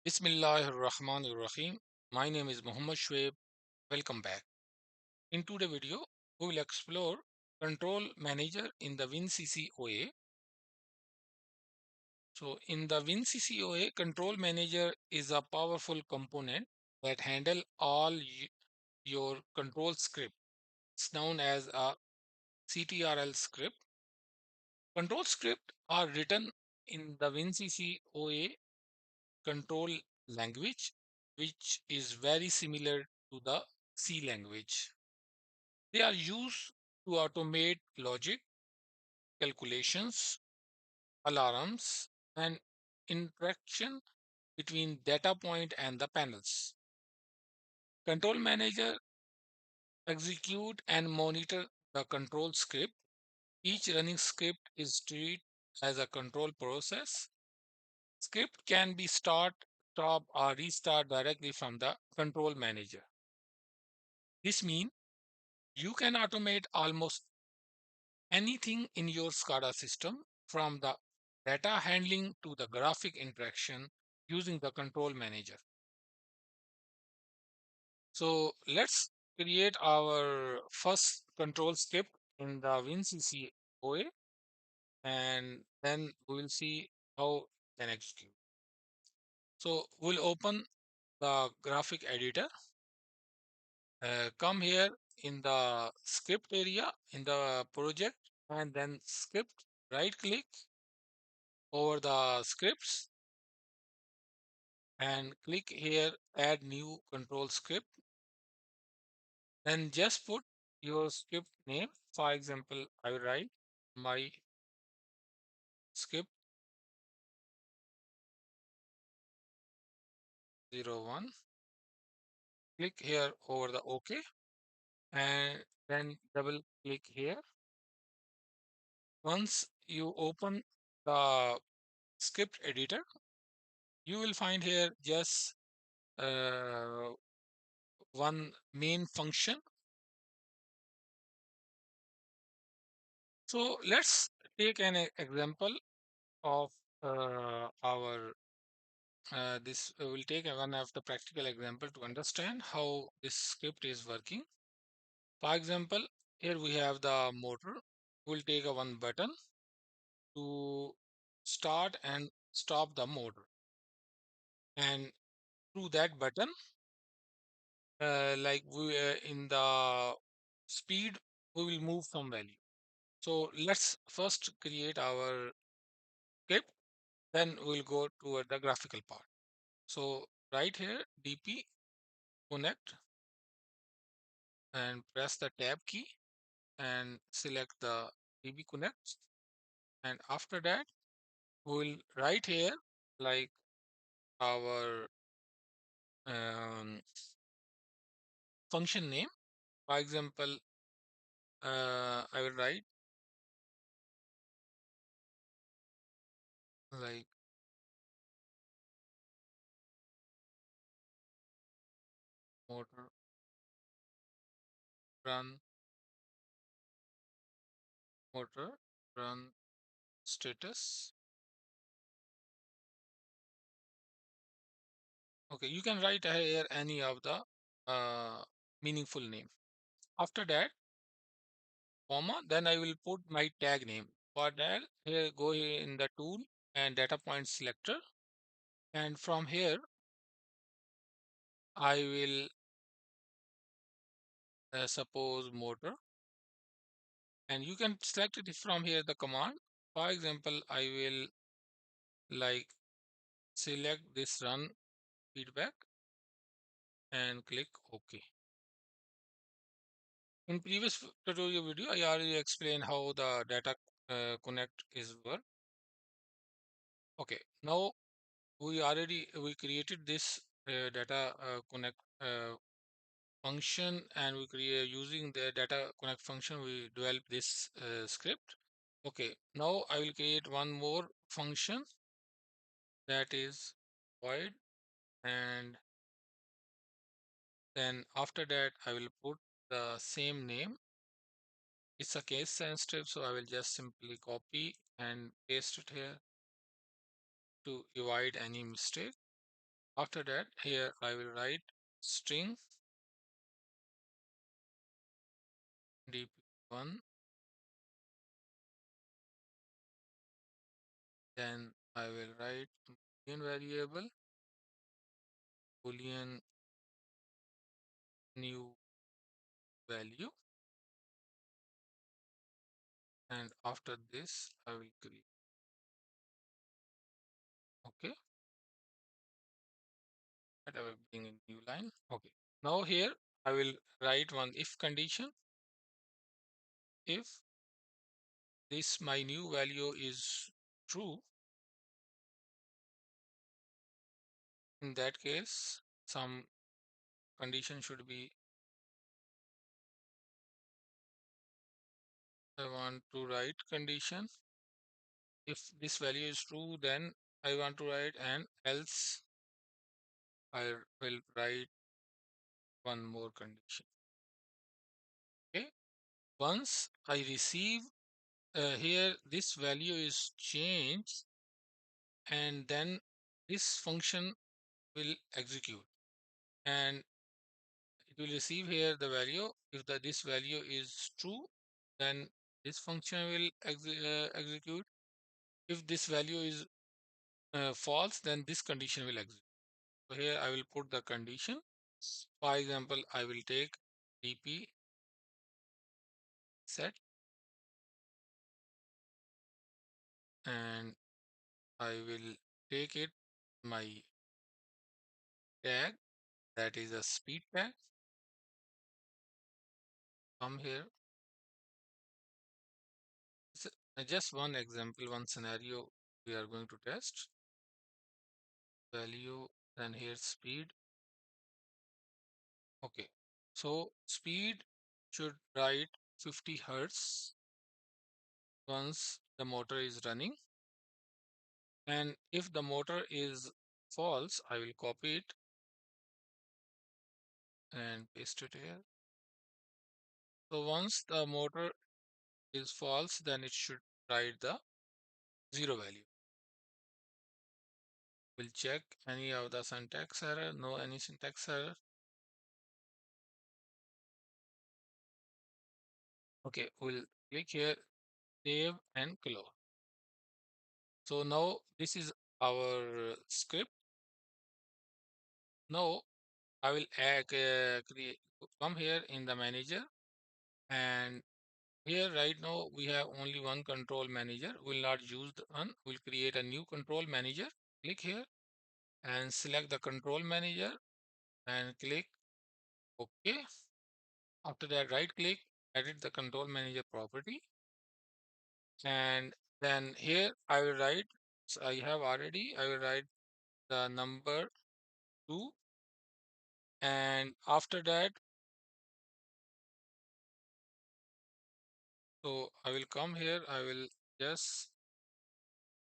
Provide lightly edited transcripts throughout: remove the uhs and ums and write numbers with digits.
Bismillahirrahmanirrahim. My name is Muhammad Shoaib. Welcome back. In today's video, we will explore Control Manager in the WinCC OA. So, in the WinCC OA, Control Manager is a powerful component that handle all your control script. It's known as a CTRL script. Control script are written in the WinCC OA control language, which is very similar to the C language. They are used to automate logic, calculations, alarms, and interaction between data point and the panels. Control Manager execute and monitor the control script. Each running script is treated as a control process. Script can be start, stop, or restart directly from the Control Manager. This means you can automate almost anything in your SCADA system, from the data handling to the graphic interaction, using the Control Manager. So let's create our first control script in the WinCC OA, and then we will see how it can execute. So we'll open the graphic editor, come here in the script area in the project, and then script, right click over the scripts and click here add new control script. Then just put your script name. For example, I will write my script 01. Click here over the OK, and then double click here. Once you open the script editor, you will find here just uh, one main function. So let's take an example of our this will take one of the practical example to understand how this script is working. For example, here we have the motor. We'll take a one button to start and stop the motor, and through that button, like we in the speed, we will move some value. So let's first create our script, then we'll go toward the graphical part. So right here, DP connect, and press the tab key and select the DB connect. And after that, we'll write here like our um, function name. For example, I will write like motor run, motor run status. Okay, you can write here any of the meaningful name. After that, comma, then I will put my tag name. For that, here go here in the tool and data point selector, and from here I will suppose motor, and you can select it from here the command. For example, I will like select this run feedback and click OK. In previous tutorial video, I already explained how the data connect is work. Okay, now we created this data connect function, and we create using the data connect function we develop this script. Okay, now I will create one more function, that is void, and then after that I will put the same name. It's a case sensitive, so I will just simply copy and paste it here to avoid any mistake. After that, here I will write string dp1, then I will write boolean variable, boolean new value, and after this I will create. Okay, and I will bring in new line. Okay, now here I will write one if condition. If this my new value is true, in that case some condition should be, I want to write condition. If this value is true, then I want to write, and else I will write one more condition. Okay, once I receive here this value is changed, and then this function will execute, and it will receive here the value. If this value is true, then this function will execute. If this value is false, then this condition will execute. So here I will put the condition. For example, I will take dp set, and I will take it my tag, that is a speed tag. Come here. It's just one example, one scenario we are going to test. Value, then here speed. Okay, so speed should write 50 hertz once the motor is running, and if the motor is false, I will copy it and paste it here. So once the motor is false, then it should write the zero value. We'll check any of the syntax error. No, any syntax error. Okay, we'll click here, save and close. So now this is our script. Now I will come here in the manager, and here right now we have only one control manager. We'll not use the one. We'll create a new control manager. Click here and select the control manager and click OK. After that, right click, edit the control manager property, and then here I will write, so I have already, I will write the number 2, and after that, so I will come here, I will just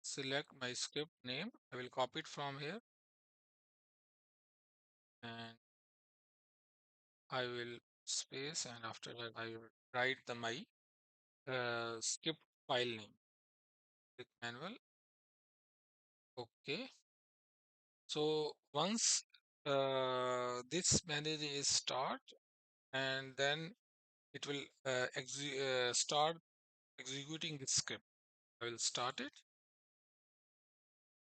select my script name, I will copy it from here, and I will space, and after that I will write the my script file name. Click manual. Okay. So once this manager is start, and then it will start executing this script. I will start it.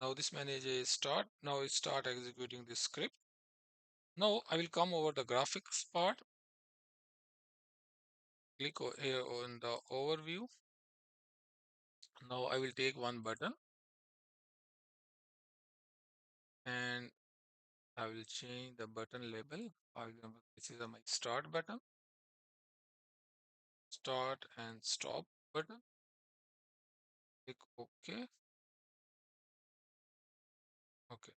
Now this manager is start. Now it start executing this script. Now I will come over the graphics part. Click here on the overview. Now I will take one button, and I will change the button label. For example, this is my start button, start and stop button. Click OK. Okay.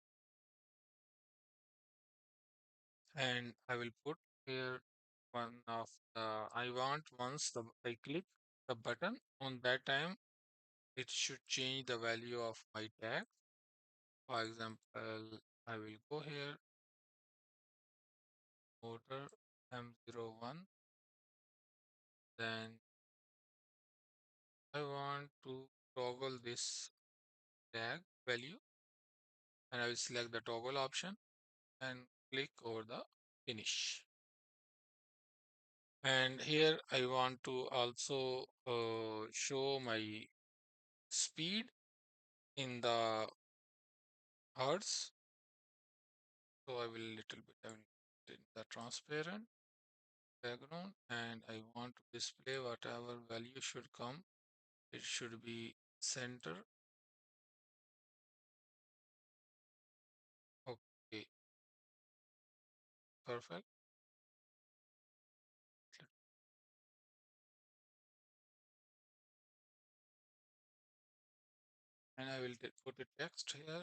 And I will put here one of the, I want once I click the button, on that time it should change the value of my tag. For example, I will go here, motor M01, then I want to toggle this tag value, and I will select the toggle option. and click over the finish. And here I want to also show my speed in the hertz. So I will I will put in the transparent background, and I want to display whatever value should come. It should be center. Okay, perfect. And I will put a text here.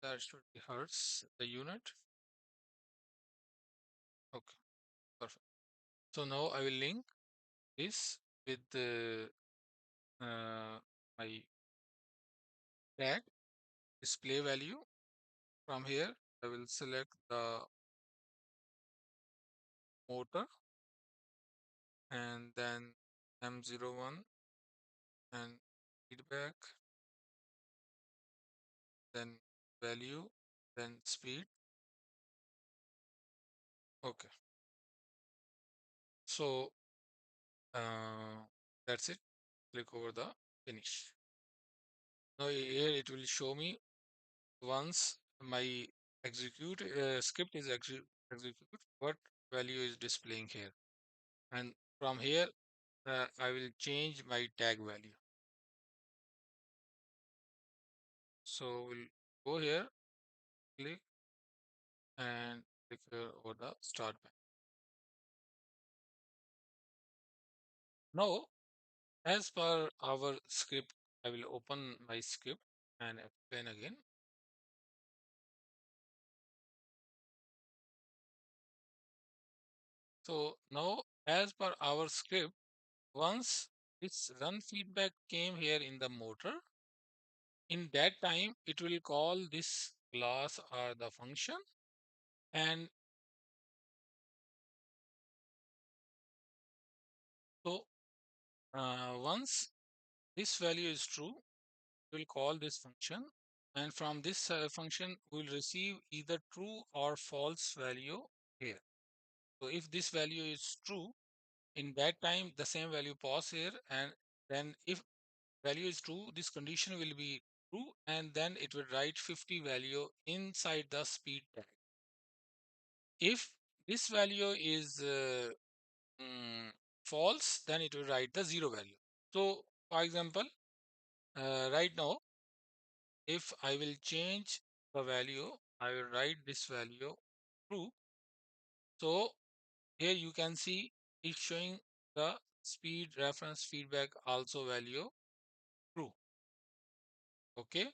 That should be hertz, the unit. Okay, perfect. So now I will link this with the my tag display value. From here, I will select the motor and then M01 and feedback, then value, then speed. Okay, so that's it. Click over the finish. Now here it will show me once my execute script is execute, what value is displaying here. And from here, I will change my tag value. So we'll go here, click and click here over the start button. Now, as per our script, I will open my script and explain again. So now, as per our script, once this run feedback came here in the motor, in that time it will call this class or the function, and so once this value is true, we'll call this function, and from this function we'll receive either true or false value here. So if this value is true, in that time the same value pass here, and then if value is true, this condition will be true, and then it will write 50 value inside the speed tag. If this value is false, then it will write the zero value. So for example, right now, if I will change the value, I will write this value true. So here you can see it's showing the speed reference feedback also value true. Okay.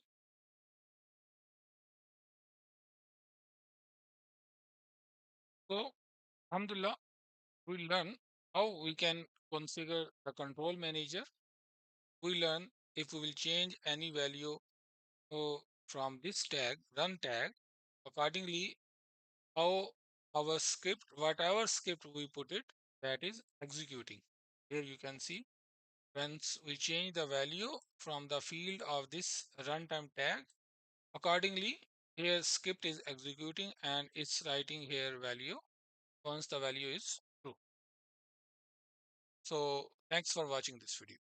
So Alhamdulillah, we learn how we can configure the control manager. We learn if we will change any value from this tag, run tag, accordingly how our script, whatever script we put it, that is executing. Here you can see once we change the value from the field of this runtime tag, accordingly here script is executing and it's writing here value once the value is true. So thanks for watching this video.